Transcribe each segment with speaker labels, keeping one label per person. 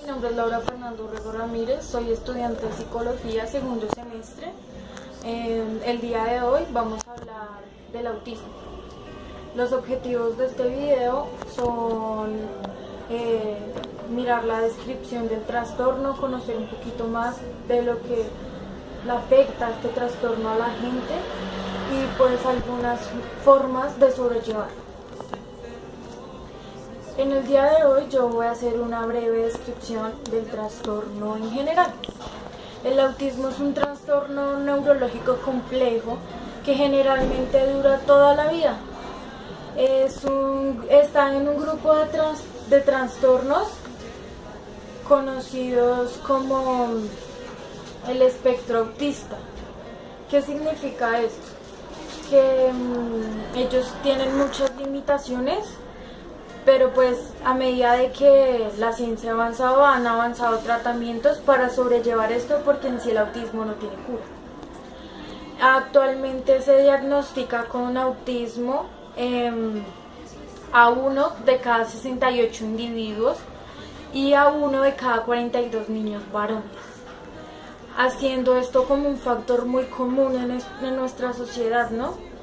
Speaker 1: Mi nombre es Laura Fernando Rego Ramírez, soy estudiante de Psicología, segundo semestre. El día de hoy vamos a hablar del autismo. Los objetivos de este video son mirar la descripción del trastorno, conocer un poquito más de lo que le afecta este trastorno a la gente y pues algunas formas de sobrellevarlo. En el día de hoy yo voy a hacer una breve descripción del trastorno en general. El autismo es un trastorno neurológico complejo que generalmente dura toda la vida. Está en un grupo de trastornos conocidos como el espectro autista. ¿Qué significa esto? Que ellos tienen muchas limitaciones, pero pues a medida de que la ciencia ha avanzado, han avanzado tratamientos para sobrellevar esto, porque en sí el autismo no tiene cura. Actualmente se diagnostica con autismo a 1 de cada 68 individuos y a 1 de cada 42 niños varones, haciendo esto como un factor muy común en nuestra sociedad, ¿no?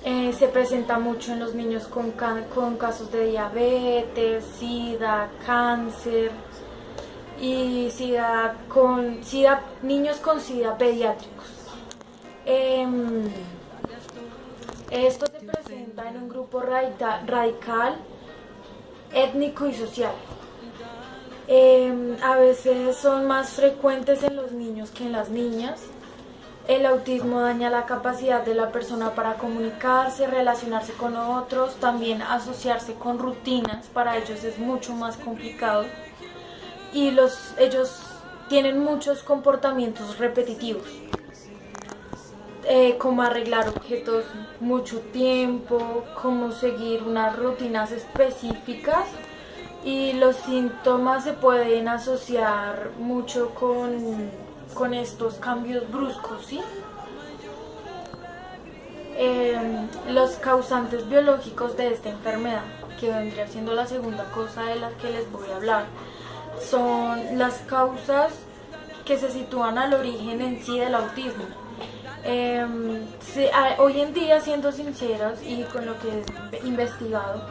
Speaker 1: Se presenta mucho en los niños con casos de diabetes, SIDA, cáncer y niños con SIDA pediátricos. Esto se presenta en un grupo radical, étnico y social. A veces son más frecuentes en los niños que en las niñas. El autismo daña la capacidad de la persona para comunicarse, relacionarse con otros, también asociarse con rutinas. Para ellos es mucho más complicado y ellos tienen muchos comportamientos repetitivos, como arreglar objetos mucho tiempo, como seguir unas rutinas específicas, y los síntomas se pueden asociar mucho con estos cambios bruscos, ¿sí? Los causantes biológicos de esta enfermedad, que vendría siendo la segunda cosa de la que les voy a hablar, son las causas que se sitúan al origen en sí del autismo. Hoy en día, siendo sinceros y con lo que he investigado,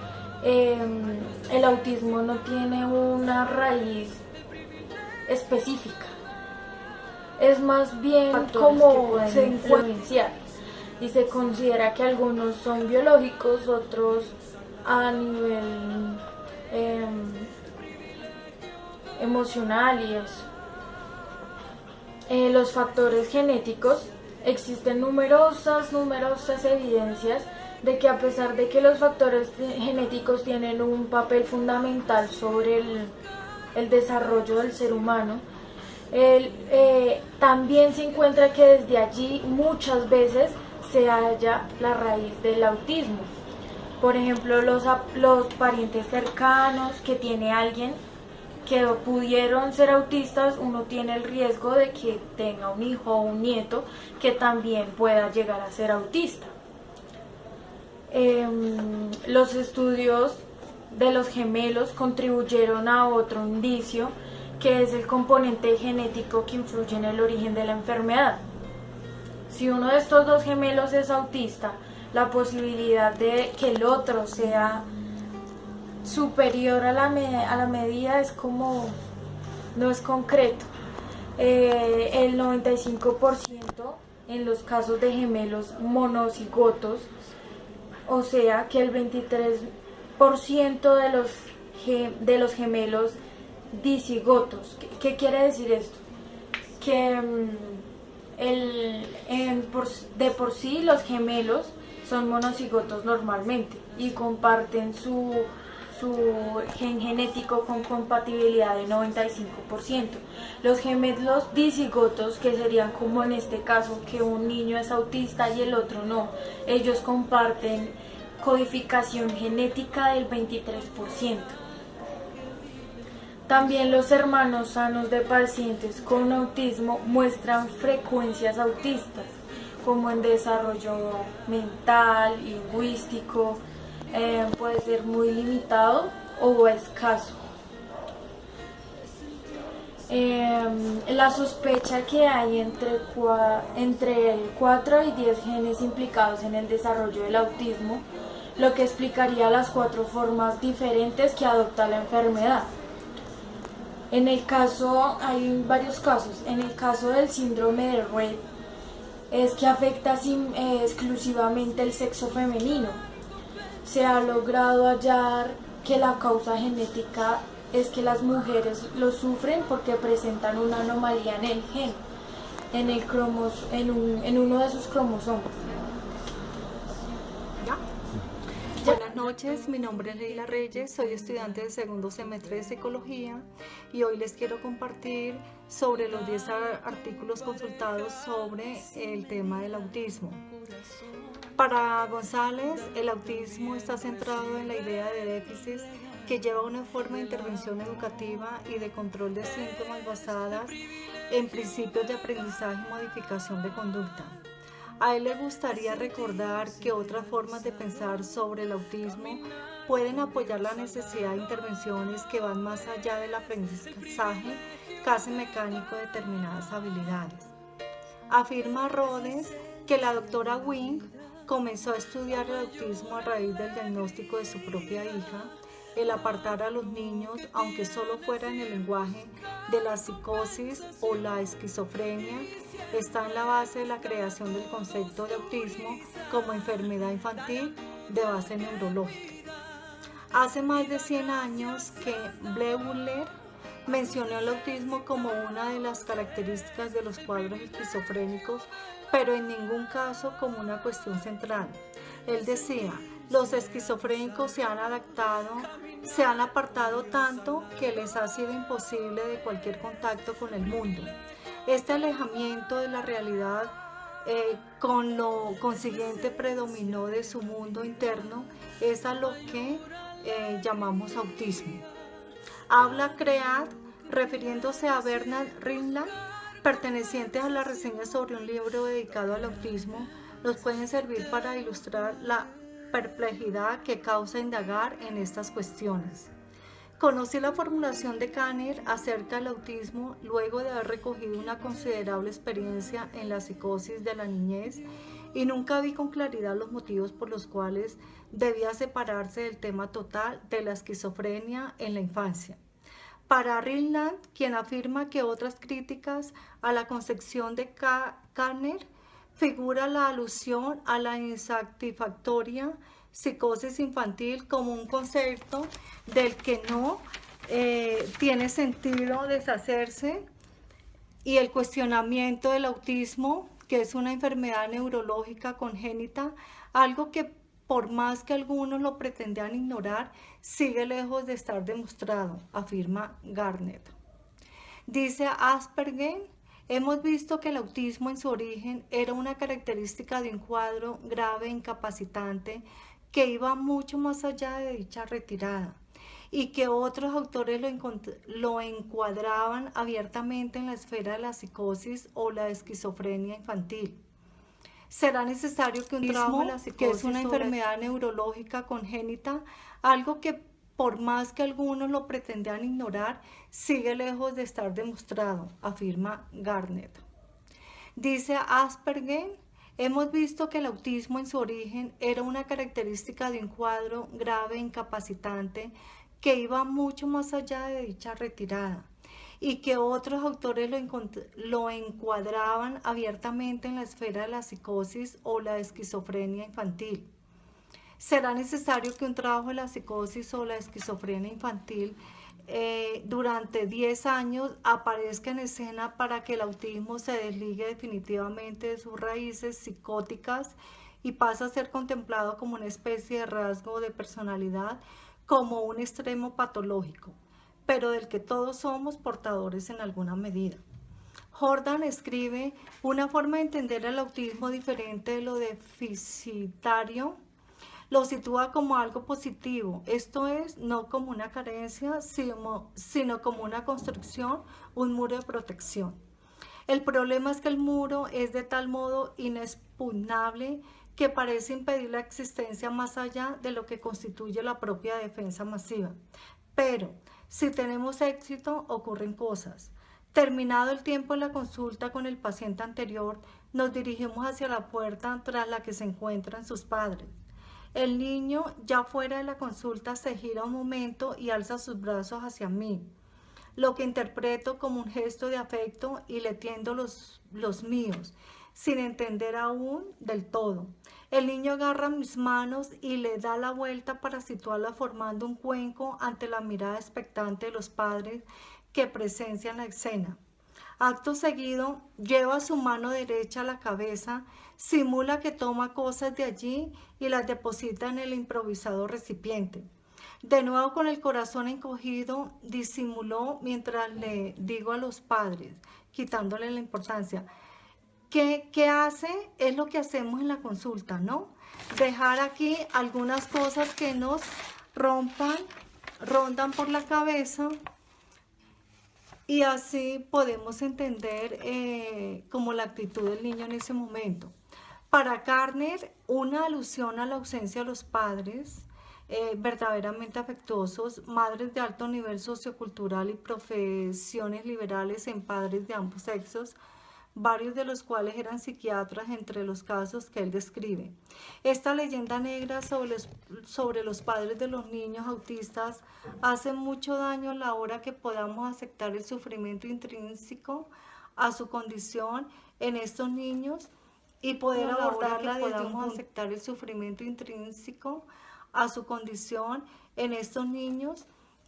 Speaker 1: el autismo no tiene una raíz específica. Es más bien como se influenciar, y se considera que algunos son biológicos, otros a nivel emocional y eso. Los factores genéticos, existen numerosas evidencias de que a pesar de que los factores genéticos tienen un papel fundamental sobre el desarrollo del ser humano, también se encuentra que desde allí muchas veces se halla la raíz del autismo. Por ejemplo, los parientes cercanos que tiene alguien que pudieron ser autistas, uno tiene el riesgo de que tenga un hijo o un nieto que también pueda llegar a ser autista. Los estudios de los gemelos contribuyeron a otro indicio, que es el componente genético que influye en el origen de la enfermedad. Si uno de estos dos gemelos es autista, la posibilidad de que el otro sea superior a la medida es como, no es concreto. El 95% en los casos de gemelos monocigotos, o sea que el 23% de los gemelos dicigotos. ¿Qué quiere decir esto? Que de por sí los gemelos son monocigotos normalmente y comparten su gen genético con compatibilidad de 95%. Los gemelos dicigotos, que serían como en este caso que un niño es autista y el otro no, ellos comparten codificación genética del 23%. También los hermanos sanos de pacientes con autismo muestran frecuencias autistas, como en desarrollo mental, lingüístico, puede ser muy limitado o escaso. La sospecha que hay entre el 4 y 10 genes implicados en el desarrollo del autismo, lo que explicaría las 4 formas diferentes que adopta la enfermedad. En el caso, hay varios casos. En el caso del síndrome de Rett, es que afecta exclusivamente el sexo femenino. Se ha logrado hallar que la causa genética es que las mujeres lo sufren porque presentan una anomalía en el gen, en uno de sus cromosomas.
Speaker 2: Buenas noches, mi nombre es Leila Reyes, soy estudiante del segundo semestre de Psicología y hoy les quiero compartir sobre los 10 artículos consultados sobre el tema del autismo. Para González, el autismo está centrado en la idea de déficits que lleva una forma de intervención educativa y de control de síntomas basadas en principios de aprendizaje y modificación de conducta. A él le gustaría recordar que otras formas de pensar sobre el autismo pueden apoyar la necesidad de intervenciones que van más allá del aprendizaje casi mecánico de determinadas habilidades. Afirma Rhodes que la doctora Wing comenzó a estudiar el autismo a raíz del diagnóstico de su propia hija. El apartar a los niños, aunque solo fuera en el lenguaje de la psicosis o la esquizofrenia, está en la base de la creación del concepto de autismo como enfermedad infantil de base neurológica. Hace más de 100 años que Bleuler mencionó el autismo como una de las características de los cuadros esquizofrénicos, pero en ningún caso como una cuestión central. Él decía: los esquizofrénicos se han apartado tanto que les ha sido imposible de cualquier contacto con el mundo. Este alejamiento de la realidad con lo consiguiente predominó de su mundo interno es a lo que llamamos autismo. Habla Cread, refiriéndose a Bernard Rinland, pertenecientes a la reseña sobre un libro dedicado al autismo, nos pueden servir para ilustrar la perplejidad que causa indagar en estas cuestiones. Conocí la formulación de Kanner acerca del autismo luego de haber recogido una considerable experiencia en la psicosis de la niñez y nunca vi con claridad los motivos por los cuales debía separarse del tema total de la esquizofrenia en la infancia. Para Rinland, quien afirma que otras críticas a la concepción de Kanner figura la alusión a la insatisfactoria psicosis infantil como un concepto del que no tiene sentido deshacerse, y el cuestionamiento del autismo, que es una enfermedad neurológica congénita, algo que por más que algunos lo pretendían ignorar, sigue lejos de estar demostrado, afirma Garnett. Dice Asperger: hemos visto que el autismo en su origen era una característica de un cuadro grave e incapacitante que iba mucho más allá de dicha retirada, y que otros autores lo encuadraban abiertamente en la esfera de la psicosis o la esquizofrenia infantil. Será necesario que un trabajo, que es una enfermedad neurológica congénita, algo que por más que algunos lo pretendían ignorar, sigue lejos de estar demostrado, afirma Garnett. Dice Asperger: hemos visto que el autismo en su origen era una característica de un cuadro grave e incapacitante que iba mucho más allá de dicha retirada, y que otros autores lo encuadraban abiertamente en la esfera de la psicosis o la esquizofrenia infantil. Será necesario que un trabajo de la psicosis o la esquizofrenia infantil durante 10 años aparezca en escena para que el autismo se desligue definitivamente de sus raíces psicóticas y pase a ser contemplado como una especie de rasgo de personalidad, como un extremo patológico, pero del que todos somos portadores en alguna medida. Jordan escribe: una forma de entender el autismo diferente de lo deficitario lo sitúa como algo positivo, esto es, no como una carencia, sino como una construcción, un muro de protección. El problema es que el muro es de tal modo inexpugnable que parece impedir la existencia más allá de lo que constituye la propia defensa masiva. Pero si tenemos éxito, ocurren cosas. Terminado el tiempo de la consulta con el paciente anterior, nos dirigimos hacia la puerta tras la que se encuentran sus padres. El niño, ya fuera de la consulta, se gira un momento y alza sus brazos hacia mí, lo que interpreto como un gesto de afecto y le tiendo los míos, sin entender aún del todo. El niño agarra mis manos y le da la vuelta para situarla formando un cuenco ante la mirada expectante de los padres que presencian la escena. Acto seguido, lleva su mano derecha a la cabeza, simula que toma cosas de allí y las deposita en el improvisado recipiente. De nuevo con el corazón encogido, disimuló mientras le digo a los padres, quitándole la importancia. ¿Qué hace? Es lo que hacemos en la consulta, ¿no? Dejar aquí algunas cosas que nos rondan por la cabeza y así podemos entender como la actitud del niño en ese momento. Para Carner, una alusión a la ausencia de los padres verdaderamente afectuosos, madres de alto nivel sociocultural y profesiones liberales en padres de ambos sexos, varios de los cuales eran psiquiatras entre los casos que él describe. Esta leyenda negra sobre los padres de los niños autistas hace mucho daño a la hora que podamos aceptar el sufrimiento intrínseco a su condición en estos niños y poder abordarla desde aceptar el sufrimiento intrínseco a su condición en estos niños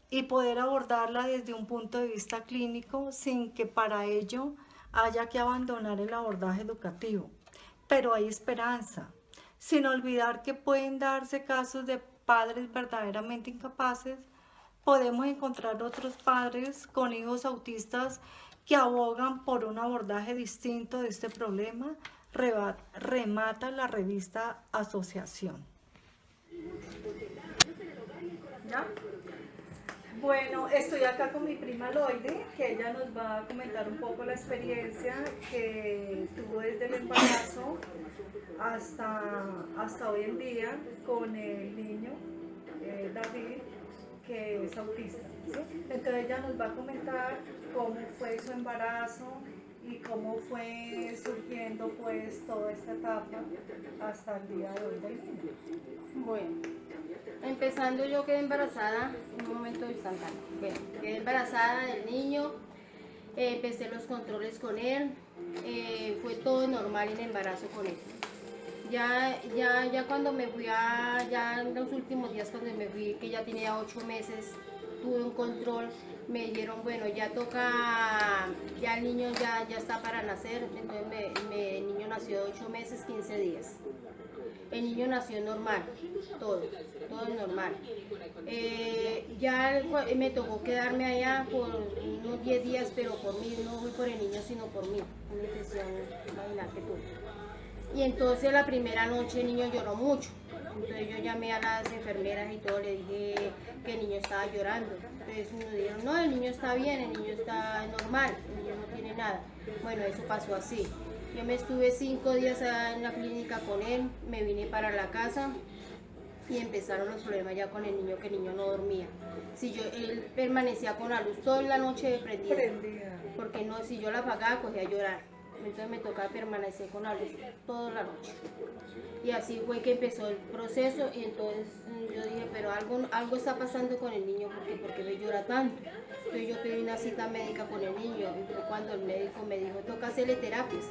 Speaker 2: y poder abordarla desde un punto de vista clínico sin que para ello haya que abandonar el abordaje educativo. Pero hay esperanza, sin olvidar que pueden darse casos de padres verdaderamente incapaces. Podemos encontrar otros padres con hijos autistas que abogan por un abordaje distinto de este problema, remata la revista Asociación. ¿Ya? Bueno, estoy acá con mi prima Loide, que ella nos va a comentar un poco la experiencia que tuvo desde el embarazo hasta hoy en día con el niño David, que es autista, ¿sí? Entonces ella nos va a comentar cómo fue su embarazo y cómo fue surgiendo pues toda esta etapa hasta el día de hoy del niño.
Speaker 3: Bueno, empezando yo quedé embarazada en un momento instantáneo. Bueno, quedé embarazada del niño, empecé los controles con él, fue todo normal en embarazo con él. Ya cuando me fui ya en los últimos días cuando me fui, que ya tenía 8 meses, tuve un control, me dijeron, bueno, ya toca, ya el niño ya está para nacer, entonces el niño nació de 8 meses, 15 días. El niño nació normal, todo normal. Ya me tocó quedarme allá por unos 10 días, pero por mí, no fui por el niño, sino por mí. Una infección, imagínate tú. Y entonces la primera noche el niño lloró mucho. Entonces yo llamé a las enfermeras y todo, le dije que el niño estaba llorando. Entonces me dijeron, no, el niño está bien, el niño está normal, el niño no tiene nada. Bueno, eso pasó así. Yo me estuve 5 días en la clínica con él, me vine para la casa y empezaron los problemas ya con el niño, que el niño no dormía. Él permanecía con la luz toda la noche prendida, porque no, si yo la apagaba cogía a llorar. Entonces me tocaba permanecer con la luz toda la noche. Y así fue que empezó el proceso y entonces yo dije, pero algo está pasando con el niño, ¿por qué me llora tanto? Entonces yo pedí una cita médica con el niño y fue cuando el médico me dijo, toca hacerle terapias.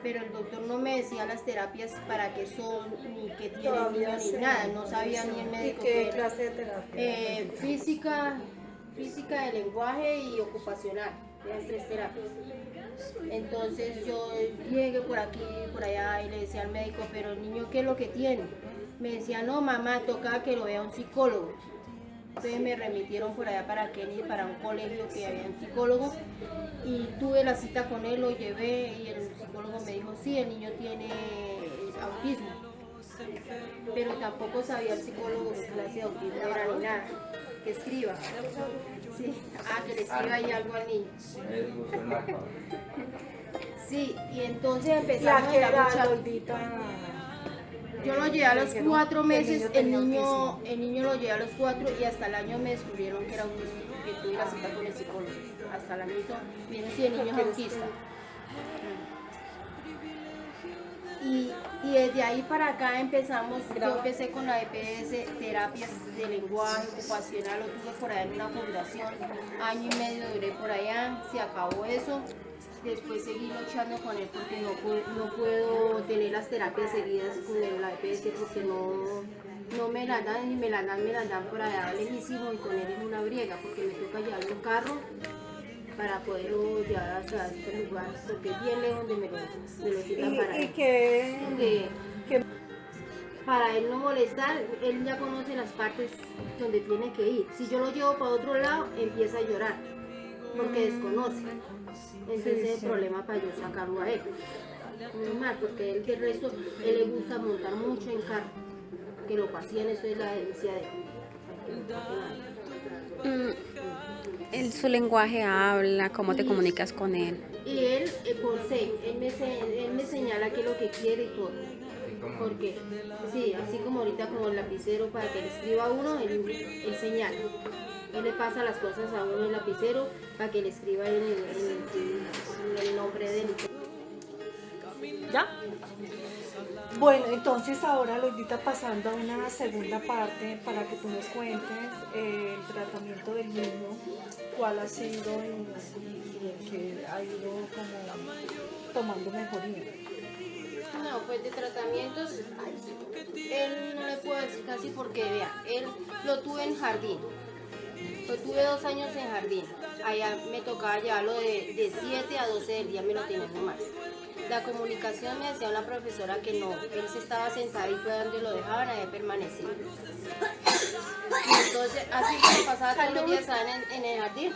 Speaker 3: Pero el doctor no me decía las terapias para qué son, ni qué tiene el niño, ni nada, no sabía ni el médico.
Speaker 2: ¿Qué clase de terapia?
Speaker 3: Física de lenguaje y ocupacional, las 3 terapias. Entonces yo llegué por aquí, por allá y le decía al médico, pero el niño, ¿qué es lo que tiene? Me decía, no mamá, toca que lo vea un psicólogo. Entonces me remitieron por allá para Kennedy, para un colegio que había un psicólogo, y tuve la cita con él, lo llevé y el psicólogo me dijo, sí, el niño tiene autismo, pero tampoco sabía el psicólogo qué clase de autismo era ni nada, que escriba, sí, que le escriba ahí algo al niño. Sí, y entonces empezamos a luchar. Yo lo llevé a los 4 meses,
Speaker 2: tenía
Speaker 3: el niño lo llevé a los 4 y hasta el año me descubrieron que era autista, que tuve la cita con el psicólogo. Hasta el año me dijeron si el niño es autista. Y desde ahí para acá empezamos, yo empecé con la EPS, terapias de lenguaje ocupacional, lo tuve por allá en una fundación, año y medio duré por allá, se acabó eso. Después seguí luchando con él porque no puedo tener las terapias seguidas con la EPS porque no me las dan y me las dan por allá lejísimo y con él es una briega porque me toca llevarlo en carro para poderlo llevar hasta este lugar porque es bien lejos donde me lo citan para él. Para él no molestar, él ya conoce las partes donde tiene que ir. Si yo lo llevo para otro lado, empieza a llorar porque desconoce. Entonces es el problema para yo sacarlo a él. Normal, porque él, que el resto, él le gusta montar mucho en carro. Que lo pasían, eso es la herencia de él.
Speaker 4: Su lenguaje habla, cómo te comunicas con él.
Speaker 3: Y él, por señas, él me señala qué es lo que quiere y todo. Porque, sí, así como ahorita como el lapicero para que le escriba a uno, él señala. Él le pasa las cosas a uno en el lapicero para que le escriba en el nombre de él.
Speaker 2: ¿Ya? Bueno, entonces ahora, Loidita, pasando a una segunda parte para que tú nos cuentes el tratamiento del niño, cuál ha sido y el que ha ido como tomando mejoría.
Speaker 3: No, pues de tratamientos, él no le puedo decir casi porque, vea, él lo tuve en jardín. Yo tuve 2 años en jardín. Allá me tocaba llevarlo de 7 a 12 del día, me lo tenían nomás. La comunicación me decía una profesora que no, él se estaba sentadito donde lo dejaban, ahí permanecía. Y entonces, así como pasaba todos los días en el jardín.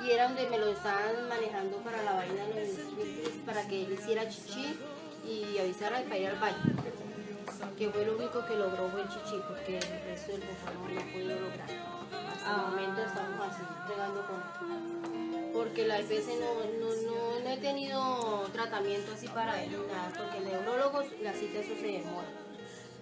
Speaker 3: Y era donde me lo estaban manejando para la vaina, para que él hiciera chichi y avisara para ir al baño. Que fue lo único que logró fue el chichi, porque el resto del bufano no pudo lograr. Hasta el momento estamos así, regando con... Porque la EPS no he tenido tratamiento así para él, nada, porque el neurólogo, la cita eso se demora.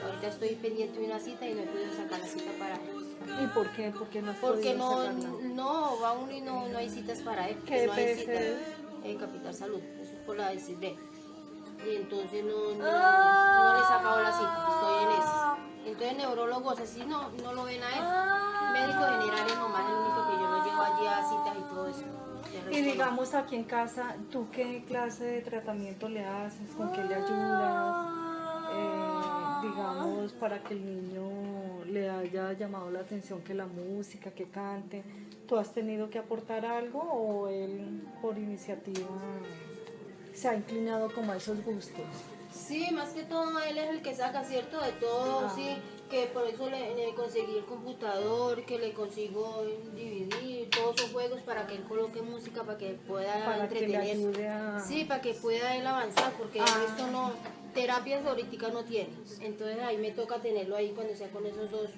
Speaker 3: Ahorita estoy pendiente de una cita y no he podido sacar la cita para él.
Speaker 2: ¿Y por qué? Porque no has
Speaker 3: Porque
Speaker 2: podido sacarla.
Speaker 3: no, va uno y no hay citas para él.
Speaker 2: ¿Qué
Speaker 3: No hay
Speaker 2: EPS
Speaker 3: citas
Speaker 2: es?
Speaker 3: en Capital Salud, eso es por la DCD. Y entonces no le he sacado la cita, estoy en ese. Entonces neurólogos así no lo ven a él. Médicos generales nomás es el único que yo lo llevo allí a citas y todo eso.
Speaker 2: Y digamos aquí en casa, ¿tú qué clase de tratamiento le haces? ¿Con qué le ayudas? Digamos, para que el niño le haya llamado la atención que la música, que cante. ¿Tú has tenido que aportar algo o él por iniciativa se ha inclinado como a esos gustos?
Speaker 3: Sí, más que todo él es el que saca, ¿cierto? De todo, sí, que por eso le conseguí el computador, que le consigo dividir todos esos juegos para que él coloque música, para que pueda entretener.
Speaker 2: Que le ayude a...
Speaker 3: Sí, para que pueda él avanzar, porque esto no, terapias ahorita no tiene. Entonces ahí me toca tenerlo ahí cuando sea con esos dos,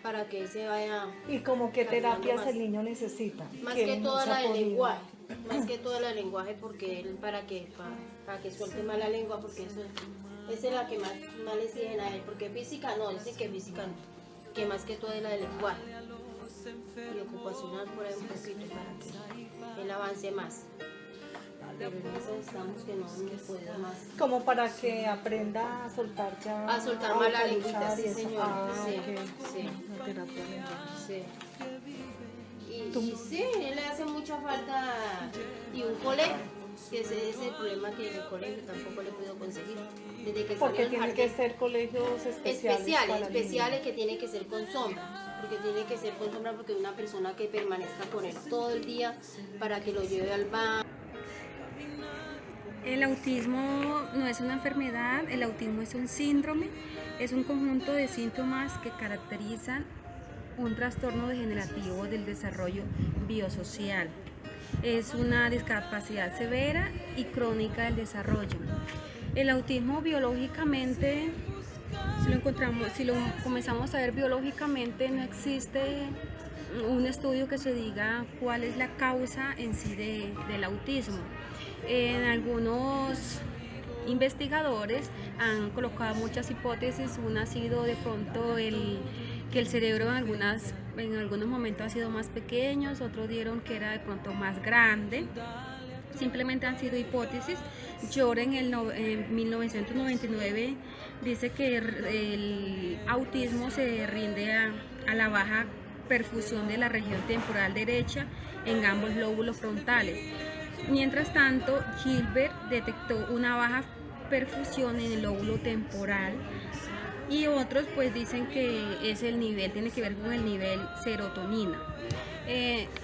Speaker 3: para que él se vaya...
Speaker 2: ¿Y como qué
Speaker 3: caminando
Speaker 2: terapias
Speaker 3: más.
Speaker 2: el niño necesita?
Speaker 3: Más
Speaker 2: Que
Speaker 3: que
Speaker 2: él no
Speaker 3: toda
Speaker 2: se ha
Speaker 3: la del
Speaker 2: podido.
Speaker 3: lenguaje, más que toda la del lenguaje, porque él para que suelte más la lengua, porque esa es la que más le exigen a él, porque física no, dicen que física no, que más que todo es la del lenguaje y ocupacional por ahí un poquito para que él avance más. Pero en eso estamos que no puede más.
Speaker 2: Como para que aprenda a soltar ya.
Speaker 3: A soltar más la lengüita,
Speaker 2: vocalizar y
Speaker 3: sí
Speaker 2: eso.
Speaker 3: señora, sí,
Speaker 2: Ok.
Speaker 3: sí.
Speaker 2: Una terapia lenguaje.
Speaker 3: Sí. Y sí, él le hace mucha falta y un colegio, que ese es el problema, que en el colegio tampoco le puedo conseguir. Desde que
Speaker 2: Porque
Speaker 3: salió
Speaker 2: tienen
Speaker 3: del
Speaker 2: que
Speaker 3: jardín.
Speaker 2: ser colegios especiales.
Speaker 3: Especiales que tienen que ser con sombras, porque tiene que ser con sombras porque una persona que permanezca con él todo el día para que lo lleve al baño.
Speaker 4: El autismo no es una enfermedad, el autismo es un síndrome, es un conjunto de síntomas que caracterizan un trastorno degenerativo del desarrollo biosocial. Es una discapacidad severa y crónica del desarrollo. El autismo biológicamente, si lo comenzamos a ver biológicamente, no existe un estudio que se diga cuál es la causa en sí del autismo. En algunos investigadores han colocado muchas hipótesis. Una ha sido de pronto que el cerebro en algunos momentos ha sido más pequeño, otros dieron que era de pronto más grande. Simplemente han sido hipótesis. Joren en 1999 dice que el autismo se rinde a la baja perfusión de la región temporal derecha en ambos lóbulos frontales. Mientras tanto, Gilbert detectó una baja perfusión en el lóbulo temporal, y otros pues dicen que es el nivel, tiene que ver con el nivel serotonina.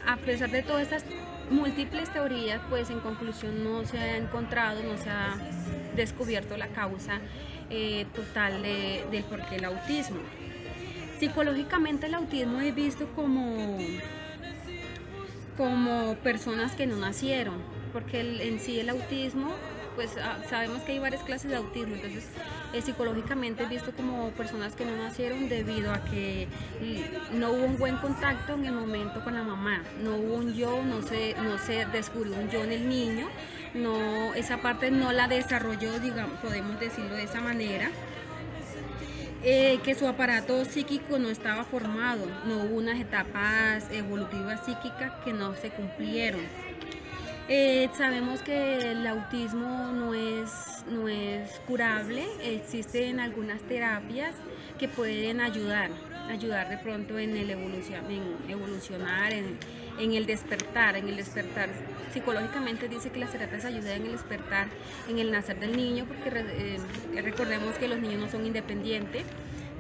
Speaker 4: A pesar de todas estas múltiples teorías, pues en conclusión no se ha encontrado, no se ha descubierto la causa total del porqué el autismo. Psicológicamente el autismo es visto como personas que no nacieron, porque en sí el autismo, pues sabemos que hay varias clases de autismo, entonces psicológicamente es visto como personas que no nacieron debido a que no hubo un buen contacto en el momento con la mamá, no hubo un yo, no se descubrió un yo en el niño, no, esa parte no la desarrolló, digamos, podemos decirlo de esa manera. Que su aparato psíquico no estaba formado, no hubo unas etapas evolutivas psíquicas que no se cumplieron. Sabemos que el autismo no es curable, existen algunas terapias que pueden ayudar de pronto en el evolucionar, en el despertar. Psicológicamente dice que las terapias ayudan en el despertar, en el nacer del niño, porque recordemos que los niños no son independientes.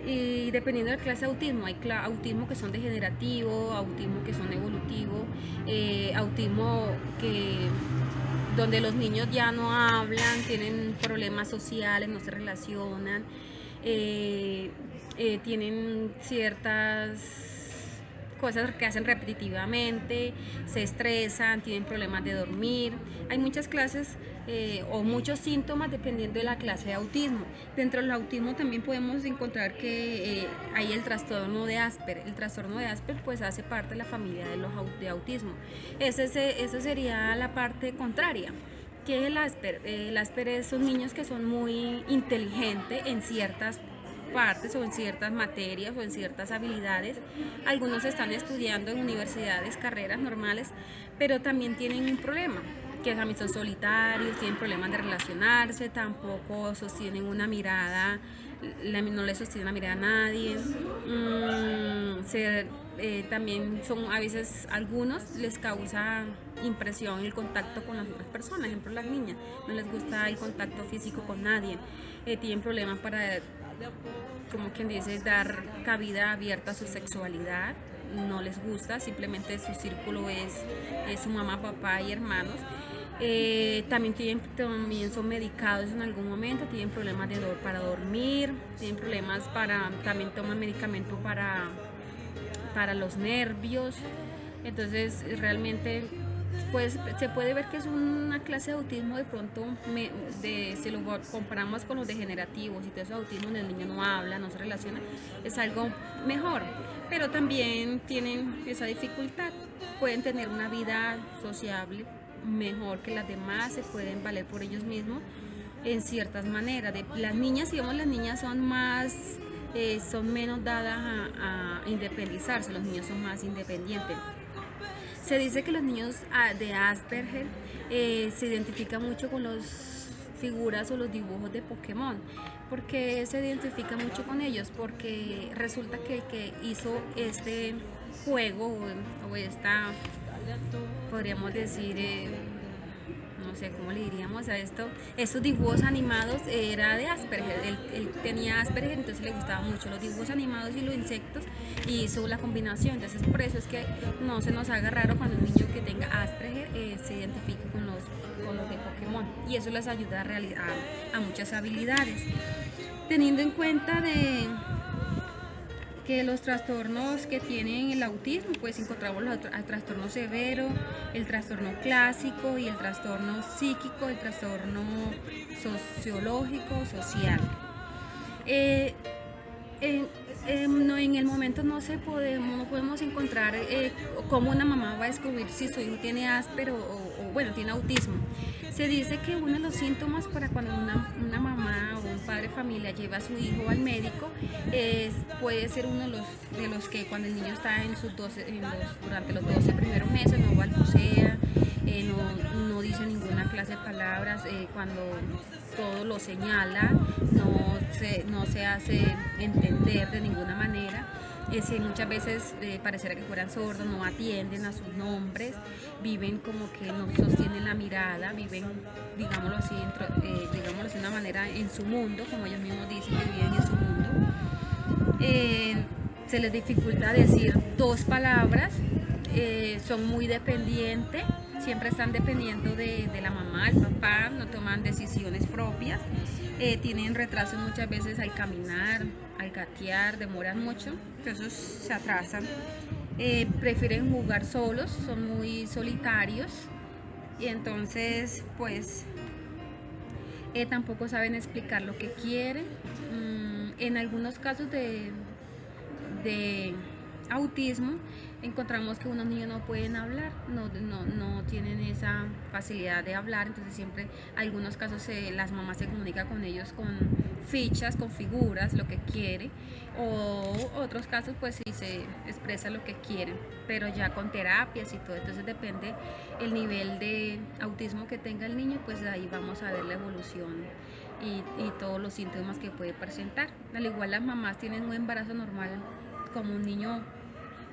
Speaker 4: Y dependiendo de la clase de autismo, hay autismo que son degenerativos, autismo que son evolutivos, autismo donde los niños ya no hablan, tienen problemas sociales, no se relacionan, tienen ciertas cosas que hacen repetitivamente, se estresan, tienen problemas de dormir. Hay muchas clases o muchos síntomas dependiendo de la clase de autismo. Dentro del autismo también podemos encontrar que hay el trastorno de Asperger. El trastorno de Asperger pues hace parte de la familia de autismo. Esa sería la parte contraria. ¿Qué es el Asperger? El Asperger son niños que son muy inteligentes en ciertas partes o en ciertas materias o en ciertas habilidades. Algunos están estudiando en universidades, carreras normales, pero también tienen un problema, que también son solitarios, tienen problemas de relacionarse, tampoco sostienen una mirada, no le sostienen la mirada a nadie. También son, a veces algunos les causa impresión el contacto con las otras personas, por ejemplo las niñas, no les gusta el contacto físico con nadie, tienen problemas para, como quien dice, dar cabida abierta a su sexualidad, no les gusta, simplemente su círculo es su mamá, papá y hermanos. También son medicados en algún momento, tienen problemas para dormir, tienen problemas también toman medicamento para los nervios. Entonces realmente pues se puede ver que es una clase de autismo de pronto, si lo comparamos con los degenerativos y todo eso, autismo donde el niño no habla, no se relaciona, es algo mejor, pero también tienen esa dificultad, pueden tener una vida sociable mejor que las demás, se pueden valer por ellos mismos en ciertas maneras. Las niñas, digamos, las niñas son menos dadas a independizarse, los niños son más independientes. Se dice que los niños de Asperger se identifican mucho con las figuras o los dibujos de Pokémon. ¿Por qué se identifica mucho con ellos? Porque resulta que el que hizo este juego o esta, podríamos decir, no sé cómo le diríamos a estos dibujos animados, era de Asperger. Él tenía Asperger, entonces le gustaban mucho los dibujos animados y los insectos y hizo la combinación. Entonces por eso es que no se nos haga raro cuando un niño que tenga Asperger se identifique con los de Pokémon, y eso les ayuda a muchas habilidades. Teniendo en cuenta que los trastornos que tienen el autismo, pues encontramos el trastorno severo, el trastorno clásico y el trastorno psíquico, el trastorno sociológico, social. No, en el momento no podemos encontrar cómo una mamá va a descubrir si su hijo tiene Asperger o bueno, tiene autismo. Se dice que uno de los síntomas para cuando una mamá o un padre de familia lleva a su hijo al médico puede ser uno de los que cuando el niño está durante los 12 primeros meses no balbucea, no dice ninguna clase de palabras, cuando todo lo señala, no se hace entender de ninguna manera. Muchas veces pareciera que fueran sordos, no atienden a sus nombres, viven como que no sostienen la mirada, viven, digámoslo así, de una manera en su mundo, como ellos mismos dicen que viven en su mundo. Se les dificulta decir 2 palabras, son muy dependientes, siempre están dependiendo de la mamá, el papá, no toman decisiones propias, tienen retraso muchas veces al caminar, al gatear, demoran mucho, entonces se atrasan, prefieren jugar solos, son muy solitarios y entonces pues tampoco saben explicar lo que quieren. En algunos casos de autismo encontramos que unos niños no pueden hablar, no tienen esa facilidad de hablar, entonces siempre en algunos casos las mamás se comunican con ellos con fichas, con figuras, lo que quiere, o otros casos pues sí se expresa lo que quieren, pero ya con terapias y todo, entonces depende el nivel de autismo que tenga el niño, pues ahí vamos a ver la evolución y todos los síntomas que puede presentar. Al igual las mamás tienen un embarazo normal como un niño,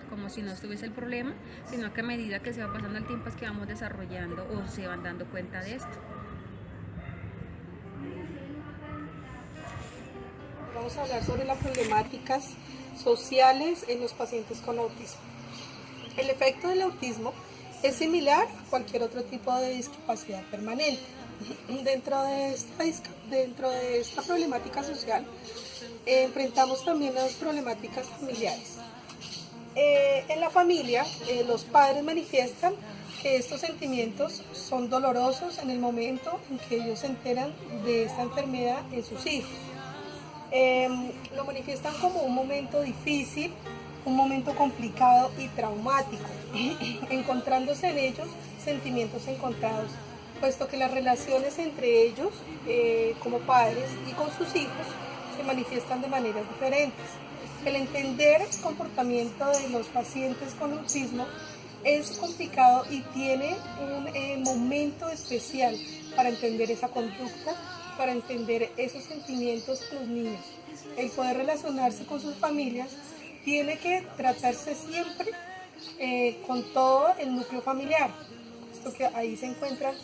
Speaker 4: como si no estuviese el problema, sino que a medida que se va pasando el tiempo es que vamos desarrollando o se van dando cuenta de esto.
Speaker 5: Vamos a hablar sobre las problemáticas sociales en los pacientes con autismo. El efecto del autismo es similar a cualquier otro tipo de discapacidad permanente. Dentro de esta problemática social enfrentamos también las problemáticas familiares. En la familia, los padres manifiestan que estos sentimientos son dolorosos en el momento en que ellos se enteran de esta enfermedad en sus hijos. Lo manifiestan como un momento difícil, un momento complicado y traumático, encontrándose en ellos sentimientos encontrados, puesto que las relaciones entre ellos como padres y con sus hijos se manifiestan de maneras diferentes. El entender el comportamiento de los pacientes con autismo es complicado y tiene un momento especial para entender esa conducta, para entender esos sentimientos de los niños. El poder relacionarse con sus familias tiene que tratarse siempre con todo el núcleo familiar, puesto que ahí se encuentran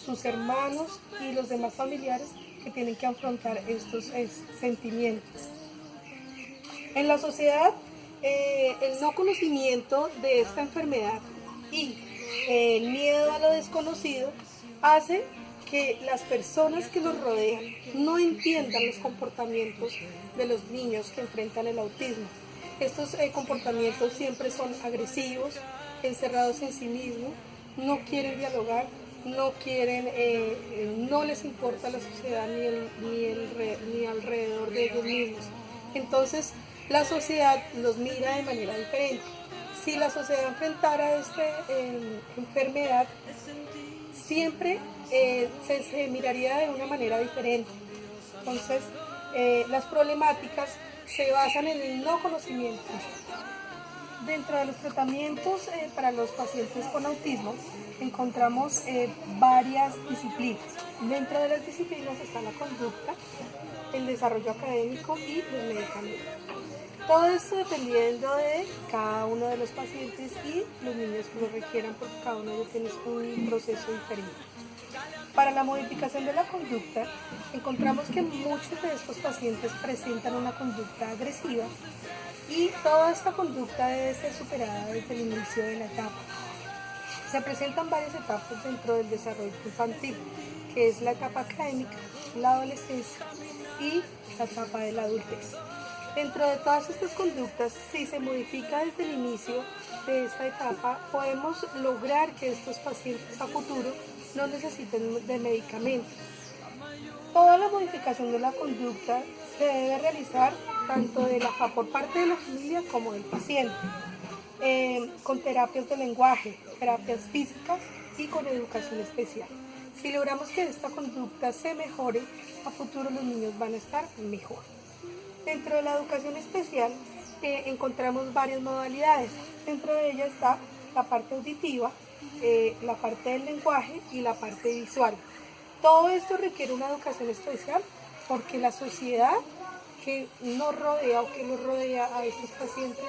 Speaker 5: sus hermanos y los demás familiares que tienen que afrontar estos sentimientos. En la sociedad, el no conocimiento de esta enfermedad y el miedo a lo desconocido hace que las personas que los rodean no entiendan los comportamientos de los niños que enfrentan el autismo. Estos comportamientos siempre son agresivos, encerrados en sí mismos, no quieren dialogar, no les importa la sociedad ni alrededor de ellos mismos. Entonces, la sociedad los mira de manera diferente. Si la sociedad enfrentara esta enfermedad, siempre se miraría de una manera diferente. Entonces, las problemáticas se basan en el no conocimiento. Dentro de los tratamientos para los pacientes con autismo encontramos varias disciplinas. Dentro de las disciplinas está la conducta, el desarrollo académico y los medicamentos. Todo esto dependiendo de cada uno de los pacientes y los niños que lo requieran, porque cada uno de ellos tiene un proceso diferente. Para la modificación de la conducta, encontramos que muchos de estos pacientes presentan una conducta agresiva y toda esta conducta debe ser superada desde el inicio de la etapa. Se presentan varias etapas dentro del desarrollo infantil, que es la etapa académica, la adolescencia y la etapa de la adultez. Dentro de todas estas conductas, si se modifica desde el inicio de esta etapa, podemos lograr que estos pacientes a futuro no necesiten de medicamentos. Toda la modificación de la conducta se debe realizar tanto por parte de la familia como del paciente, con terapias de lenguaje, terapias físicas y con educación especial. Si logramos que esta conducta se mejore, a futuro los niños van a estar mejor. Dentro de la educación especial encontramos varias modalidades. Dentro de ella está la parte auditiva, la parte del lenguaje y la parte visual. Todo esto requiere una educación especial porque la sociedad que nos rodea o que los rodea a estos pacientes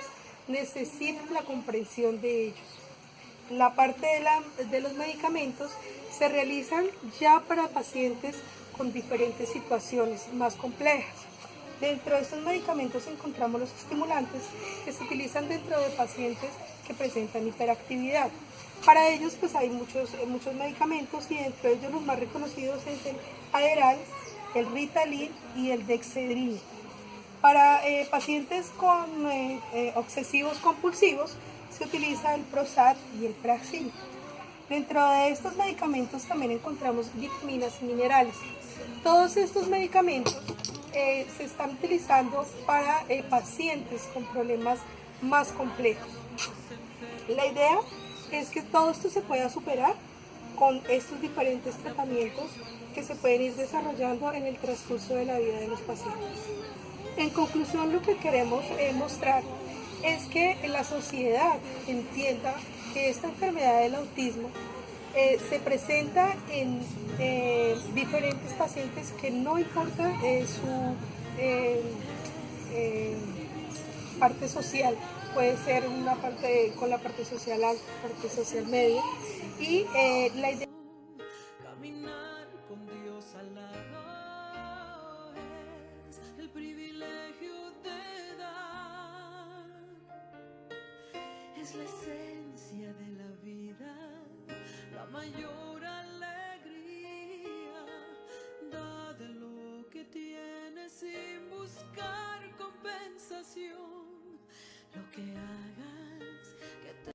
Speaker 5: necesita la comprensión de ellos. La parte de los medicamentos se realizan ya para pacientes con diferentes situaciones más complejas. Dentro de estos medicamentos encontramos los estimulantes que se utilizan dentro de pacientes que presentan hiperactividad. Para ellos pues hay muchos medicamentos y dentro de ellos los más reconocidos es el Adderall, el Ritalin y el Dexedrine. Para pacientes con obsesivos compulsivos se utiliza el Prozac y el Praxil. Dentro de estos medicamentos también encontramos vitaminas y minerales. Todos estos medicamentos se están utilizando para pacientes con problemas más complejos. La idea es que todo esto se pueda superar con estos diferentes tratamientos que se pueden ir desarrollando en el transcurso de la vida de los pacientes. En conclusión, lo que queremos mostrar es que la sociedad entienda que esta enfermedad del autismo se presenta en diferentes pacientes que no importa su parte social, puede ser una parte con la parte social alta, parte social media, y la idea
Speaker 6: caminar con Dios al lado es el privilegio de dar, es la esencia de la vida, la mayor alegría, da de lo que tienes sin buscar compensación.